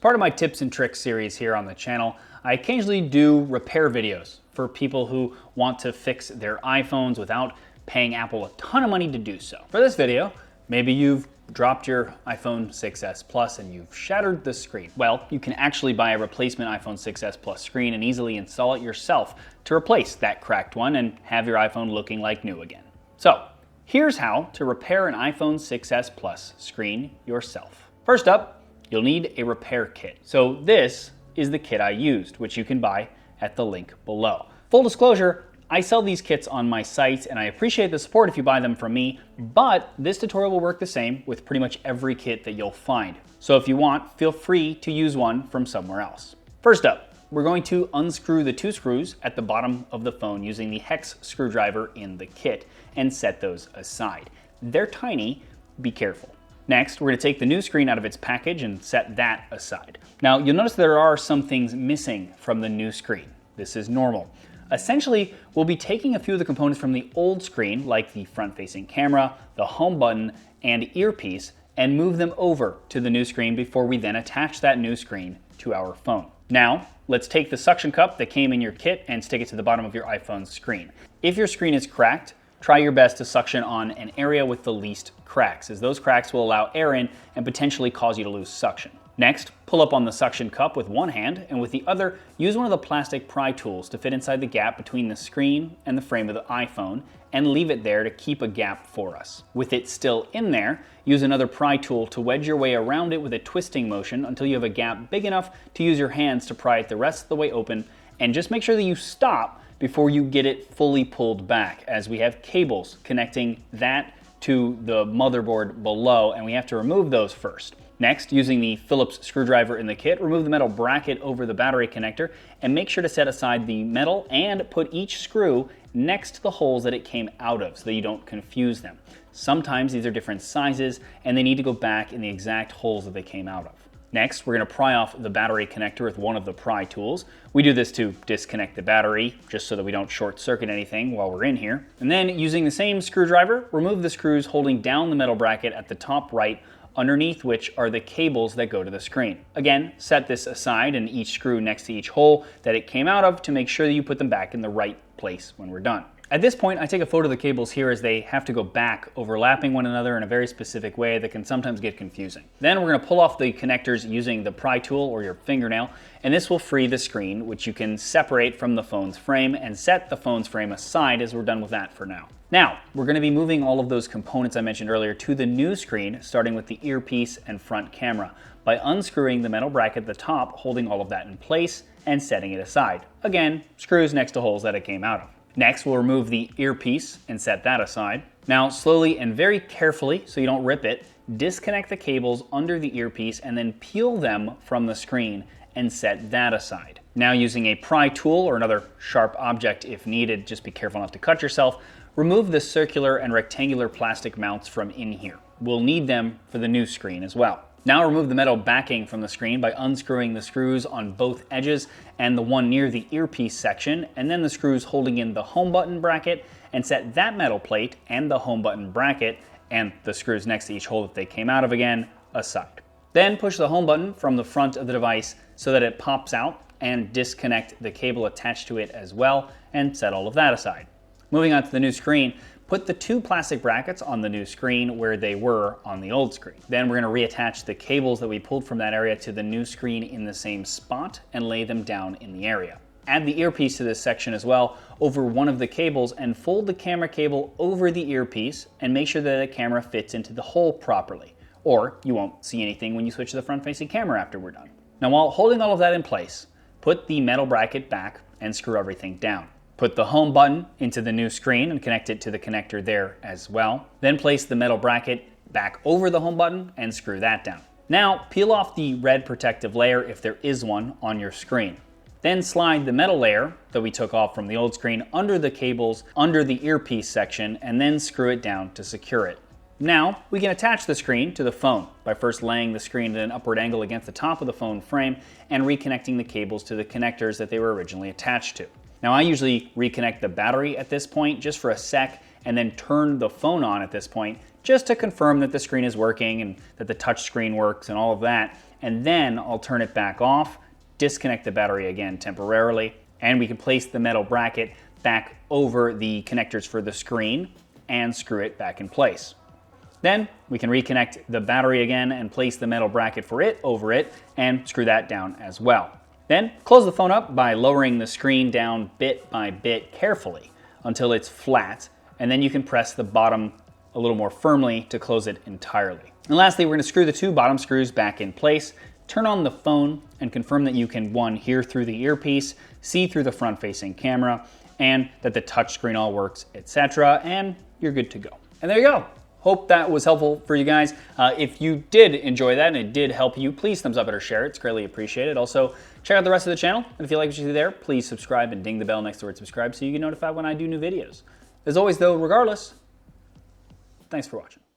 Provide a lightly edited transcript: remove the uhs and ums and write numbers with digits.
Part of my tips and tricks series here on the channel, I occasionally do repair videos for people who want to fix their iPhones without paying Apple a ton of money to do so. For this video, maybe you've dropped your iPhone 6s Plus and you've shattered the screen. Well, you can actually buy a replacement iPhone 6s Plus screen and easily install it yourself to replace that cracked one and have your iPhone looking like new again. So, here's how to repair an iPhone 6s Plus screen yourself. First up, you'll need a repair kit. So this is the kit I used, which you can buy at the link below. Full disclosure, I sell these kits on my site and I appreciate the support if you buy them from me, but this tutorial will work the same with pretty much every kit that you'll find. So if you want, feel free to use one from somewhere else. First up, we're going to unscrew the two screws at the bottom of the phone using the hex screwdriver in the kit and set those aside. They're tiny, be careful. Next, we're going to take the new screen out of its package and set that aside. Now, you'll notice there are some things missing from the new screen. This is normal. Essentially, we'll be taking a few of the components from the old screen, like the front-facing camera, the home button, and earpiece, and move them over to the new screen before we then attach that new screen to our phone. Now, let's take the suction cup that came in your kit and stick it to the bottom of your iPhone's screen. If your screen is cracked, try your best to suction on an area with the least cracks, as those cracks will allow air in and potentially cause you to lose suction. Next, pull up on the suction cup with one hand, and with the other, use one of the plastic pry tools to fit inside the gap between the screen and the frame of the iPhone, and leave it there to keep a gap for us. With it still in there, use another pry tool to wedge your way around it with a twisting motion until you have a gap big enough to use your hands to pry it the rest of the way open, and just make sure that you stop before you get it fully pulled back, as we have cables connecting that to the motherboard below, and we have to remove those first. Next, using the Phillips screwdriver in the kit, remove the metal bracket over the battery connector and make sure to set aside the metal and put each screw next to the holes that it came out of so that you don't confuse them. Sometimes these are different sizes and they need to go back in the exact holes that they came out of. Next, we're going to pry off the battery connector with one of the pry tools. We do this to disconnect the battery, just so that we don't short circuit anything while we're in here. And then, using the same screwdriver, remove the screws holding down the metal bracket at the top right, underneath which are the cables that go to the screen. Again, set this aside and each screw next to each hole that it came out of to make sure that you put them back in the right place when we're done. At this point, I take a photo of the cables here as they have to go back, overlapping one another in a very specific way that can sometimes get confusing. Then we're going to pull off the connectors using the pry tool or your fingernail, and this will free the screen, which you can separate from the phone's frame and set the phone's frame aside as we're done with that for now. Now, we're going to be moving all of those components I mentioned earlier to the new screen, starting with the earpiece and front camera, by unscrewing the metal bracket at the top, holding all of that in place, and setting it aside. Again, screws next to holes that it came out of. Next, we'll remove the earpiece and set that aside. Now, slowly and very carefully, so you don't rip it, disconnect the cables under the earpiece and then peel them from the screen and set that aside. Now, using a pry tool or another sharp object if needed, just be careful not to cut yourself, remove the circular and rectangular plastic mounts from in here. We'll need them for the new screen as well. Now remove the metal backing from the screen by unscrewing the screws on both edges and the one near the earpiece section, and then the screws holding in the home button bracket, and set that metal plate and the home button bracket and the screws next to each hole that they came out of again aside. Then push the home button from the front of the device so that it pops out, and disconnect the cable attached to it as well and set all of that aside. Moving on to the new screen, put the two plastic brackets on the new screen where they were on the old screen. Then we're going to reattach the cables that we pulled from that area to the new screen in the same spot and lay them down in the area. Add the earpiece to this section as well over one of the cables and fold the camera cable over the earpiece and make sure that the camera fits into the hole properly, or you won't see anything when you switch to the front-facing camera after we're done. Now, while holding all of that in place, put the metal bracket back and screw everything down. Put the home button into the new screen and connect it to the connector there as well. Then place the metal bracket back over the home button and screw that down. Now peel off the red protective layer if there is one on your screen. Then slide the metal layer that we took off from the old screen under the cables under the earpiece section and then screw it down to secure it. Now we can attach the screen to the phone by first laying the screen at an upward angle against the top of the phone frame and reconnecting the cables to the connectors that they were originally attached to. Now I usually reconnect the battery at this point just for a sec and then turn the phone on at this point just to confirm that the screen is working and that the touch screen works and all of that. and then I'll turn it back off, disconnect the battery again temporarily, and we can place the metal bracket back over the connectors for the screen and screw it back in place. Then we can reconnect the battery again and place the metal bracket for it over it and screw that down as well. Then close the phone up by lowering the screen down bit by bit carefully until it's flat, and then you can press the bottom a little more firmly to close it entirely. And lastly, we're going to screw the two bottom screws back in place, turn on the phone, and confirm that you can, one, hear through the earpiece, see through the front-facing camera, and that the touchscreen all works, etc., and you're good to go. And there you go. Hope that was helpful for you guys. If you did enjoy that and it did help you, please thumbs up it or share it. It's greatly appreciated. Also, check out the rest of the channel. And if you like what you see there, please subscribe and ding the bell next to the word subscribe so you get notified when I do new videos. As always, though, regardless, thanks for watching.